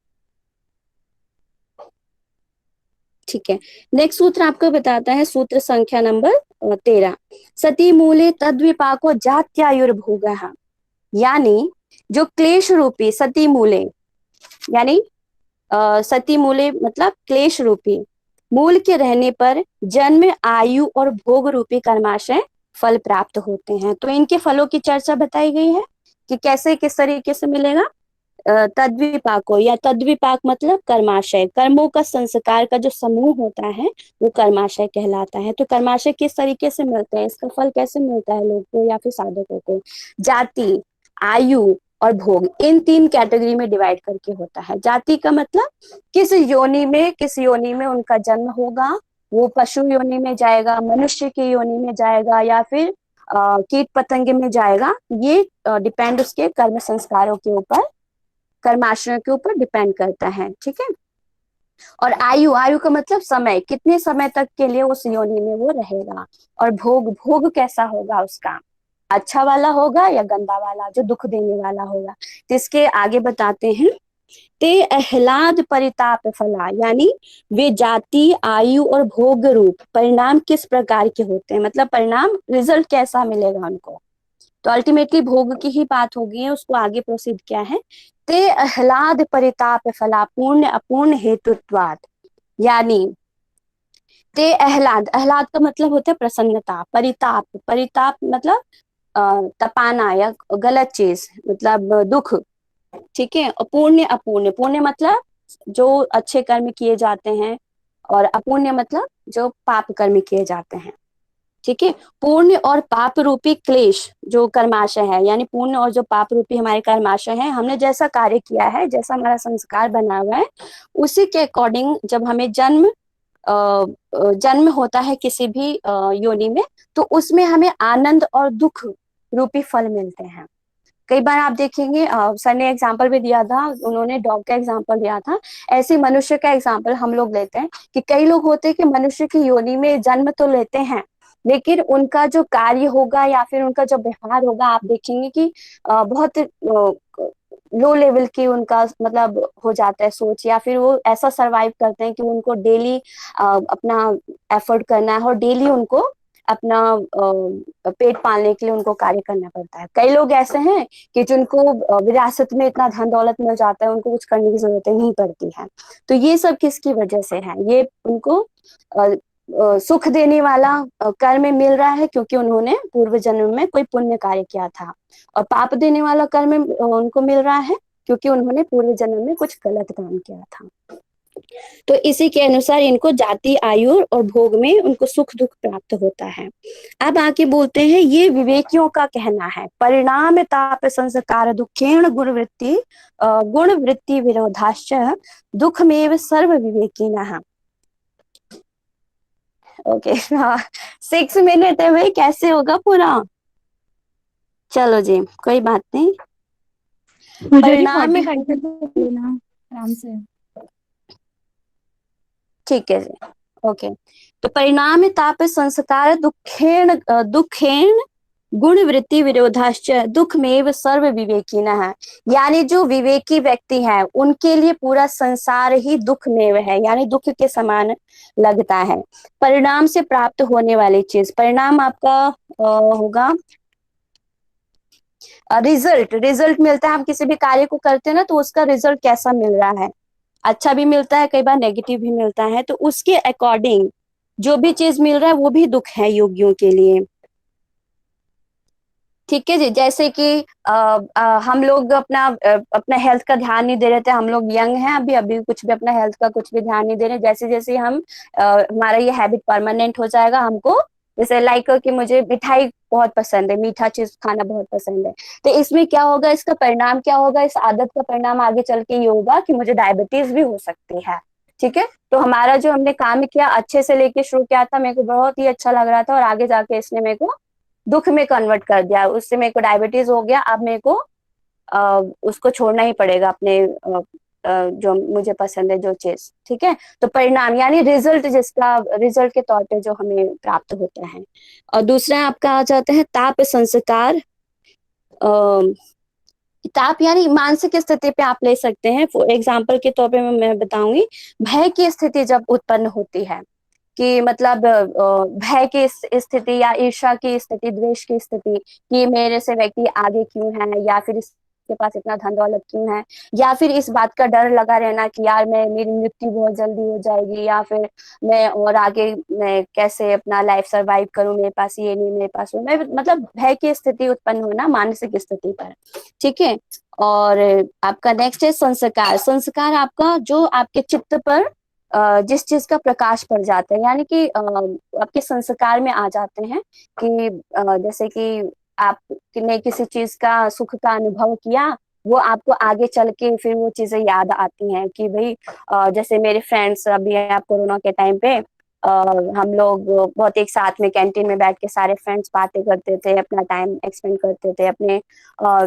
ठीक है, नेक्स्ट सूत्र आपको बताता है, सूत्र संख्या नंबर 13। सती मूले तद्विपाको जात्यायुर्भोगः, यानी जो क्लेश रूपी सती मूले, यानी सती मूले मतलब क्लेश रूपी मूल के रहने पर जन्म, आयु और भोग रूपी कर्माशय फल प्राप्त होते हैं। तो इनके फलों की चर्चा बताई गई है कि कैसे किस तरीके से मिलेगा। तद्विपाको, या तद्विपाक मतलब कर्माशय, कर्मों का संस्कार का जो समूह होता है वो कर्माशय कहलाता है। तो कर्माशय किस तरीके से मिलते हैं, इसका फल कैसे मिलता है लोग को या फिर साधकों को? जाति, आयु और भोग, इन 3 कैटेगरी में डिवाइड करके होता है। जाति का मतलब किस योनि में उनका जन्म होगा, वो पशु योनि में जाएगा, मनुष्य की योनि में जाएगा या फिर कीट पतंग में जाएगा। ये डिपेंड उसके कर्म संस्कारों के ऊपर, कर्माशयों के ऊपर डिपेंड करता है। ठीक है, और आयु, आयु का मतलब समय, कितने समय तक के लिए उस योनि में वो रहेगा। और भोग, भोग कैसा होगा उसका, अच्छा वाला होगा या गंदा वाला जो दुख देने वाला होगा। तो इसके आगे बताते हैं, ते आह्लाद परिताप फला, यानी वे जाति, आयु और भोग रूप परिणाम किस प्रकार के होते हैं, मतलब परिणाम रिजल्ट कैसा मिलेगा उनको। तो अल्टीमेटली भोग की ही बात होगी, उसको आगे प्रोसीड किया है। ते आह्लाद परिताप फला पूर्ण अपूर्ण हेतुत्वात्, यानी ते आह्लाद, आह्लाद का मतलब होता है प्रसन्नता, परिताप, परिताप मतलब तपाना या गलत चीज मतलब दुख। ठीक है, और पुण्य अपुण्य, पुण्य मतलब जो अच्छे कर्म किए जाते हैं और अपुण्य मतलब जो पाप कर्म किए जाते हैं। ठीक है, पुण्य और पाप रूपी क्लेश जो कर्माशय है, यानी पुण्य और जो पाप रूपी हमारे कर्माशय है, हमने जैसा कार्य किया है, जैसा हमारा संस्कार बना हुआ है, उसी के अकॉर्डिंग जब हमें जन्म होता है किसी भी योनि में, तो उसमें हमें आनंद और दुख रूपी फल मिलते हैं। कई बार आप देखेंगे, सर ने एग्जाम्पल भी दिया था, उन्होंने डॉग का एग्जाम्पल दिया था, ऐसे मनुष्य का एग्जाम्पल हम लोग लेते हैं कि कई लोग होते हैं कि मनुष्य की योनि में जन्म तो लेते हैं, लेकिन उनका जो कार्य होगा या फिर उनका जो व्यवहार होगा, आप देखेंगे कि बहुत लो लेवल की उनका मतलब हो जाता है सोच, या फिर वो ऐसा सरवाइव करते हैं कि उनको डेली अपना एफर्ट करना है और डेली उनको अपना पेट पालने के लिए उनको कार्य करना पड़ता है। कई लोग ऐसे हैं कि जिनको विरासत में इतना धन दौलत मिल जाता है, उनको कुछ करने की जरूरत नहीं पड़ती है। तो ये सब किसकी वजह से है? ये उनको सुख देने वाला कर्म मिल रहा है क्योंकि उन्होंने पूर्व जन्म में कोई पुण्य कार्य किया था, और पाप देने वाला कर्म उनको मिल रहा है क्योंकि उन्होंने पूर्व जन्म में कुछ गलत काम किया था। तो इसी के अनुसार इनको जाति, आयु और भोग में उनको सुख दुख प्राप्त होता है। अब आके बोलते हैं, ये विवेकियों का कहना है, परिणाम ताप संस्कार दुखेण गुण वृत्ति विरोधाश्च दुखमेव सर्व विवेकिनः। ओके, 6 मिनट है भाई, कैसे होगा पूरा? चलो जी, कोई बात नहीं। परिणाम में आराम से। ठीक है जी, ओके। तो परिणाम ताप संस्कार दुखेण गुण वृत्ति विरोधाश्च दुखमेव सर्व विवेकिनः, यानी जो विवेकी व्यक्ति है उनके लिए पूरा संसार ही दुखमेव है, यानी दुख के समान लगता है। परिणाम से प्राप्त होने वाली चीज, परिणाम आपका होगा रिजल्ट, रिजल्ट मिलता है। हम किसी भी कार्य को करते हैं ना, तो उसका रिजल्ट कैसा मिल रहा है, अच्छा भी मिलता है, कई बार नेगेटिव भी मिलता है, तो उसके अकॉर्डिंग जो भी चीज मिल रहा है वो भी दुख है योगियों के लिए। ठीक है जी, जैसे कि हम लोग अपना हेल्थ का ध्यान नहीं दे रहे थे, हम लोग यंग हैं अभी अभी कुछ भी अपना हेल्थ का कुछ भी ध्यान नहीं दे रहे, जैसे जैसे हम हमारा ये हैबिट परमानेंट हो जाएगा, हमको जैसे लाइक कि मुझे मिठाई बहुत पसंद है, मीठा चीज खाना बहुत पसंद है, तो इसमें क्या होगा, इसका परिणाम क्या होगा, इस आदत का परिणाम आगे चल के ये होगा कि मुझे डायबिटीज भी हो सकती है। ठीक है, तो हमारा जो हमने काम किया अच्छे से लेके शुरू किया था, मेरे को बहुत ही अच्छा लग रहा था, और आगे जाके इसने मेरे को दुख में कन्वर्ट कर दिया, उससे मेरे को डायबिटीज हो गया। अब मेरे को उसको छोड़ना ही पड़ेगा, अपने जो मुझे पसंद है जो चीज। ठीक है, तो परिणाम यानी रिजल्ट, जिसका रिजल्ट के तौर पे जो हमें प्राप्त होता है। और दूसरा आपका आ जाता है ताप संस्कार। ताप यानी मानसिक स्थिति पे आप ले सकते हैं, फॉर एग्जाम्पल के तौर पे मैं बताऊंगी, भय की स्थिति जब उत्पन्न होती है, कि मतलब भय की स्थिति या ईर्ष्या की स्थिति, द्वेष की स्थिति, कि मेरे से व्यक्ति आगे क्यों है, या फिर इसके पास इतना धन दौलत क्यों है, या फिर इस बात का डर लगा रहना कि यार मेरी मृत्यु बहुत जल्दी हो जाएगी, या फिर मैं और आगे मैं कैसे अपना लाइफ सरवाइव करूं, मेरे पास ये नहीं, मेरे पास वो, मैं मतलब भय की स्थिति उत्पन्न होना मानसिक स्थिति पर। ठीक है, और आपका नेक्स्ट है संस्कार। संस्कार आपका जो आपके चित्त पर जिस चीज का प्रकाश पड़ जाता है, यानी कि आपके संस्कार में आ जाते हैं, कि जैसे कि आपने किसी चीज का सुख का अनुभव किया, वो आपको आगे चल के फिर वो चीजें याद आती हैं, कि भाई जैसे मेरे फ्रेंड्स, अभी आप कोरोना के टाइम पे हम लोग बहुत एक साथ में कैंटीन में बैठ के सारे फ्रेंड्स बातें करते थे, अपना टाइम एक्सपेंड करते थे, अपने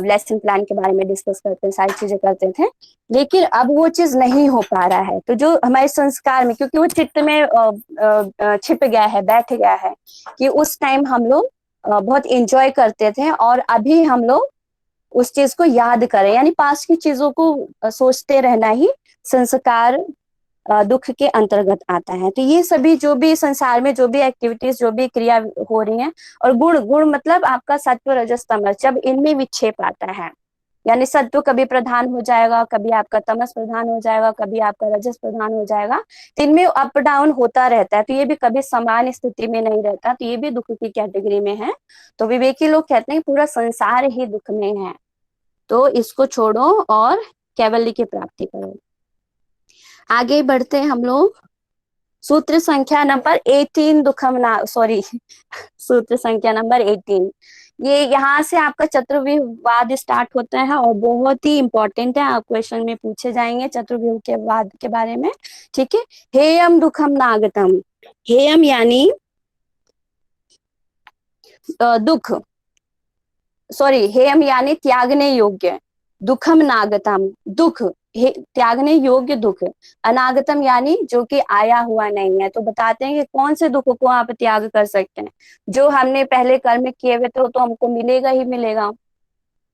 लेसन प्लान के बारे में डिस्कस करते थे, सारी चीजें करते थे। लेकिन अब वो चीज नहीं हो पा रहा है, तो जो हमारे संस्कार में, क्योंकि वो चित्त में छिप गया है, बैठ गया है, कि उस टाइम हम लोग बहुत एंजॉय करते थे, और अभी हम लोग उस चीज को याद करें, यानी पास्ट की चीजों को सोचते रहना ही संस्कार दुख के अंतर्गत आता है। तो ये सभी जो भी संसार में जो भी एक्टिविटीज, जो भी क्रिया हो रही हैं, और गुण, गुण मतलब आपका सत्व रजस तमस, जब इनमें विक्षेप आता है, यानी सत्व कभी प्रधान हो जाएगा, कभी आपका तमस प्रधान हो जाएगा, कभी आपका रजस प्रधान हो जाएगा, तो इनमें अप डाउन होता रहता है, तो ये भी कभी समान स्थिति में नहीं रहता, तो ये भी दुख की कैटेगरी में है। तो विवेकी लोग कहते हैं पूरा संसार ही दुख में है, तो इसको छोड़ो और कैवल्य की प्राप्ति करो। आगे बढ़ते हैं हम लोग, सूत्र संख्या नंबर 18 दुखम ना, सॉरी सूत्र संख्या नंबर 18, ये यहाँ से आपका चतुर्व्यूहवाद स्टार्ट होता है, और बहुत ही इंपॉर्टेंट है, आप क्वेश्चन में पूछे जाएंगे चतुर्व्यूह के वाद के बारे में। ठीक है, हेयम दुखम नागतम। हेयम यानी दुख, सॉरी, हेयम यानी त्यागने योग्य, दुखम नागतम दुख, त्यागने योग्य दुख, अनागतम यानी जो कि आया हुआ नहीं है। तो बताते हैं कि कौन से दुख को आप त्याग कर सकते हैं, जो हमने पहले कर्म किए हुए थे तो हमको मिलेगा ही मिलेगा,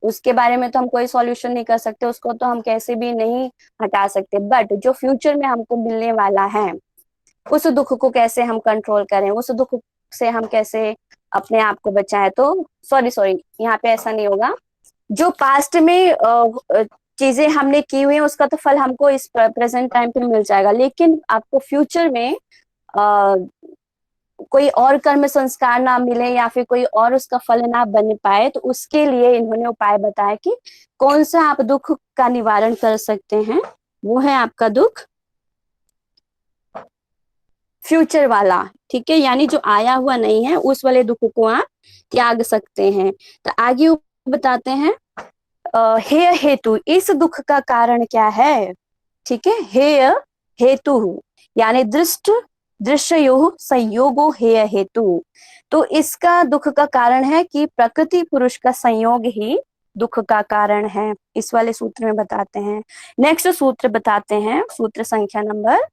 उसके बारे में तो हम कोई सॉल्यूशन नहीं कर सकते, उसको तो हम कैसे भी नहीं हटा सकते, बट जो फ्यूचर में हमको मिलने वाला है, उस दुख को कैसे हम कंट्रोल करें, उस दुख से हम कैसे अपने आप को बचाएं। तो सॉरी, यहाँ पे ऐसा नहीं होगा, जो पास्ट में चीजें हमने की हुई है उसका तो फल हमको इस प्रेजेंट टाइम पे मिल जाएगा, लेकिन आपको फ्यूचर में कोई और कर्म संस्कार ना मिले, या फिर कोई और उसका फल ना बन पाए, तो उसके लिए इन्होंने उपाय बताया कि कौन सा आप दुख का निवारण कर सकते हैं। वो है आपका दुख फ्यूचर वाला। ठीक है, यानी जो आया हुआ नहीं है, उस वाले दुख को आप त्याग सकते हैं। तो आगे बताते हैं हेय हेतु, इस दुख का कारण क्या है। ठीक है, हेय हेतु यानी दृष्ट दृश्यो संयोगो हेय हेतु, तो इसका दुख का कारण है कि प्रकृति पुरुष का संयोग ही दुख का कारण है, इस वाले सूत्र में बताते हैं। नेक्स्ट सूत्र बताते हैं, सूत्र संख्या नंबर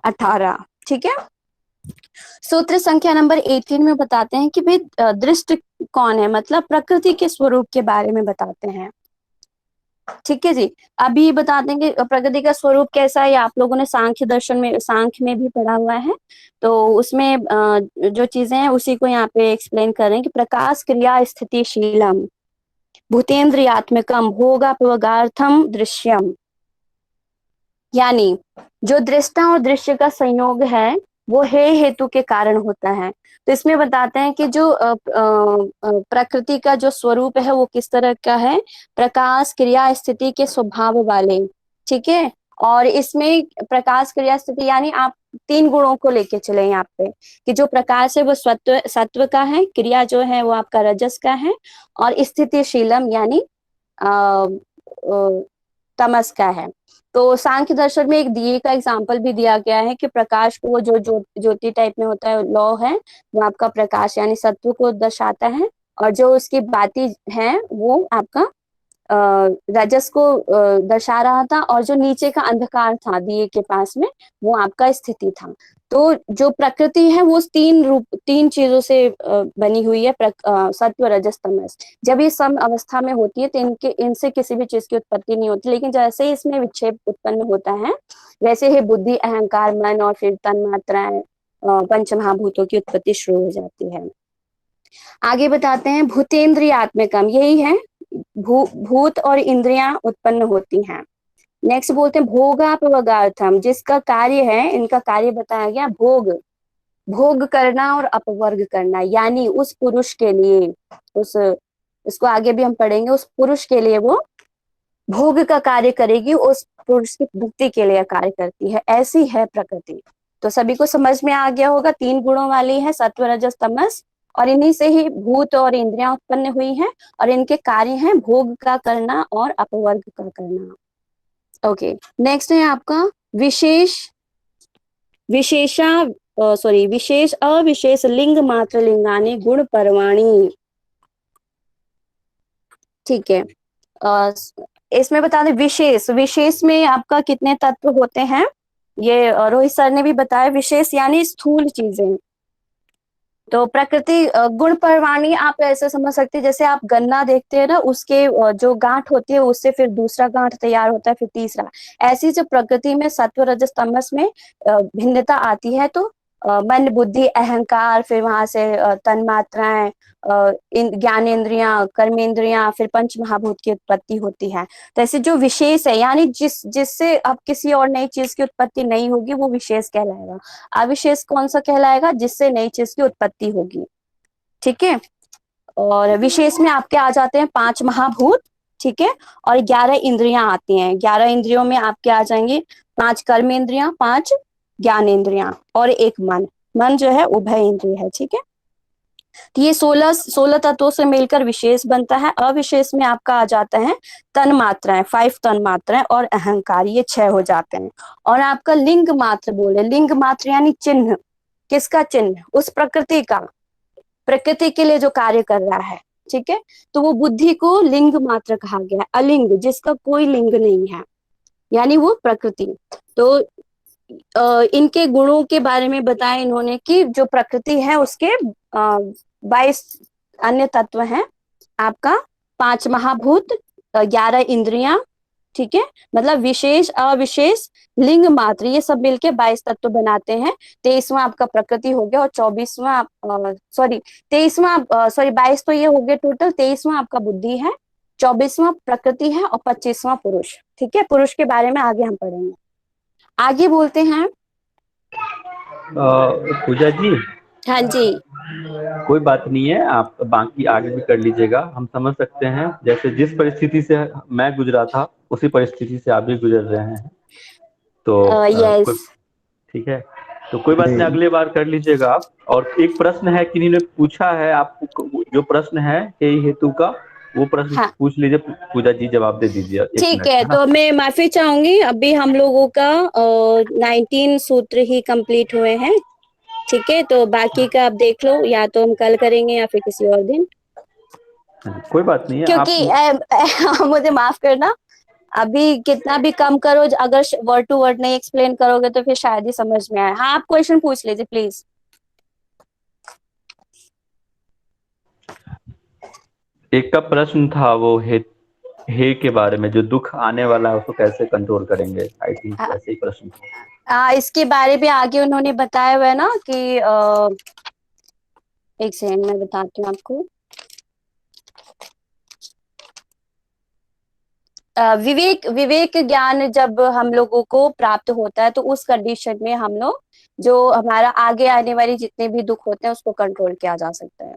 18। ठीक है, सूत्र संख्या नंबर 18 में बताते हैं कि भाई दृष्ट कौन है, मतलब प्रकृति के स्वरूप के बारे में बताते हैं। ठीक है जी, अभी बता देंगे प्रकृति का स्वरूप कैसा है, आप लोगों ने सांख्य दर्शन में, सांख्य में भी पढ़ा हुआ है, तो उसमें जो चीजें हैं उसी को यहाँ पे एक्सप्लेन कर रहे हैं कि प्रकाश क्रिया स्थितिशीलम भूतेन्द्रियात्मकम भोगापवर्गार्थम दृश्यम, यानी जो दृष्टा और दृश्य का संयोग है वो हे हेतु के कारण होता है। तो इसमें बताते हैं कि जो प्रकृति का जो स्वरूप है वो किस तरह का है, प्रकाश क्रिया स्थिति के स्वभाव वाले। ठीक है, और इसमें प्रकाश क्रिया स्थिति यानी आप तीन गुणों को लेके चले यहाँ पे कि जो प्रकाश है वो सत्व का है, क्रिया जो है वो आपका रजस का है, और स्थितिशीलम यानी तमस का है। तो सांख्य दर्शन में एक दिए का एग्जाम्पल भी दिया गया है कि प्रकाश को वो जो ज्योति टाइप में होता है लौ है, वो आपका प्रकाश यानी सत्व को दर्शाता है, और जो उसकी बाती है वो आपका रजस को दर्शा रहा था, और जो नीचे का अंधकार था दिए के पास में वो आपका स्थिति था। तो जो प्रकृति है वो तीन चीजों से बनी हुई है, सत्व रजस तमस। जब ये सम अवस्था में होती है तो इनसे किसी भी चीज की उत्पत्ति नहीं होती, लेकिन जैसे ही इसमें विक्षेप उत्पन्न होता है वैसे ही बुद्धि, अहंकार, मन और फिर तन्मात्राएं, पंच महाभूतों की उत्पत्ति शुरू हो जाती है। आगे बताते हैं भूतेन्द्रियात्मकम, यही है भूत और इंद्रियां उत्पन्न होती हैं। नेक्स्ट बोलते हैं भोगापवर्गार्थम, जिसका कार्य है, इनका कार्य बताया गया भोग करना और अपवर्ग करना, यानी उस पुरुष के लिए, उसको आगे भी हम पढ़ेंगे, उस पुरुष के लिए वो भोग का कार्य करेगी, उस पुरुष की मुक्ति के लिए कार्य करती है, ऐसी है प्रकृति। तो सभी को समझ में आ गया होगा, तीन गुणों वाली है सत्व रजस तमस, और इन्हीं से ही भूत और इंद्रियां उत्पन्न हुई हैं, और इनके कार्य हैं भोग का करना और अपवर्ग का करना। ओके, नेक्स्ट है आपका विशेष अविशेष लिंग मात्र लिंगानी गुण परवाणी। ठीक है, इसमें बता दें विशेष में आपका कितने तत्व होते हैं, ये रोहित सर ने भी बताया। विशेष यानी स्थूल चीजें। तो प्रकृति गुण परवाणी आप ऐसे समझ सकते हैं, जैसे आप गन्ना देखते हैं ना, उसके जो गांठ होती है उससे फिर दूसरा गांठ तैयार होता है, फिर तीसरा। ऐसी जो प्रकृति में सत्व रजस तमस में भिन्नता आती है, तो मन, बुद्धि, अहंकार, फिर वहां से तन्मात्राएं, ज्ञानेंद्रियां, कर्मेंद्रियां, फिर पंच महाभूत की उत्पत्ति होती है। तो ऐसे जो विशेष है, यानी जिससे अब किसी और नई चीज की उत्पत्ति नहीं होगी, वो विशेष कहलाएगा। अविशेष कौन सा कहलाएगा? जिससे नई चीज की उत्पत्ति होगी। ठीक है, और विशेष में आपके आ जाते हैं 5 महाभूत, ठीक है, और 11 इंद्रियां आती हैं। 11 इंद्रियों में आपके आ जाएंगे 5 कर्मेंद्रियां, 5 ज्ञानेंद्रियां और 1 मन जो है उभय इंद्रिय है। ठीक है, तो ये 16 तत्वों से मिलकर विशेष बनता है। अविशेष में आपका आ जाता है तन मात्राएं, 5 तन मात्राएं और अहंकार, ये 6 हो जाते हैं। और आपका लिंग मात्र बोले, लिंग मात्र यानी चिन्ह, किसका चिन्ह? उस प्रकृति का, प्रकृति के लिए जो कार्य कर रहा है। ठीक है, तो वो बुद्धि को लिंग मात्र कहा गया है, अलिंग, जिसका कोई लिंग नहीं है, यानी वो प्रकृति। तो इनके गुणों के बारे में बताया इन्होंने कि जो प्रकृति है उसके 22 अन्य तत्व हैं, आपका 5 महाभूत, 11 इंद्रियां, ठीक है, मतलब विशेष अविशेष लिंग मात्र, ये सब मिलके 22 तत्व बनाते हैं। 23वां आपका प्रकृति हो गया, और 22 तो ये हो गया टोटल। 23वां आपका बुद्धि है, 24वां प्रकृति है, और 25वां पुरुष। ठीक है, पुरुष के बारे में आगे हम पढ़ेंगे। आगे बोलते हैं पूजा जी। हाँ जी, कोई बात नहीं है, आप बाकी आगे भी कर लीजिएगा, हम समझ सकते हैं। जैसे जिस परिस्थिति से मैं गुजरा था उसी परिस्थिति से आप भी गुजर रहे हैं, तो यस, ठीक है, तो कोई बात नहीं, अगले बार कर लीजिएगा आप। और एक प्रश्न है, किन्हीं ने पूछा है आपको, जो प्रश्न है यही हेतु का, वो प्रश्न हाँ, पूछ लीजिए, पूजा जी जवाब दे दीजिए। ठीक है, तो मैं माफी चाहूंगी, अभी हम लोगों का 19 सूत्र ही कंप्लीट हुए हैं। ठीक है, तो बाकी का आप देख लो, या तो हम कल करेंगे या फिर किसी और दिन। कोई बात नहीं है, क्योंकि मुझे माफ करना, अभी कितना भी कम करो, अगर वर्ड टू वर्ड नहीं एक्सप्लेन करोगे तो फिर शायद ही समझ में आए। हाँ, आप क्वेश्चन पूछ लीजिए प्लीज। एक का प्रश्न था वो हे के बारे में, जो दुख आने वाला है उसको कैसे कंट्रोल करेंगे, आई थिंक ऐसे ही प्रश्न था। इसके बारे में आगे उन्होंने बताया हुआ है ना कि एक सेकंड में बताती हूँ आपको। विवेक ज्ञान जब हम लोगों को प्राप्त होता है, तो उस कंडीशन में हम लोग जो हमारा आगे आने वाली जितने भी दुख होते हैं उसको कंट्रोल किया जा सकता है।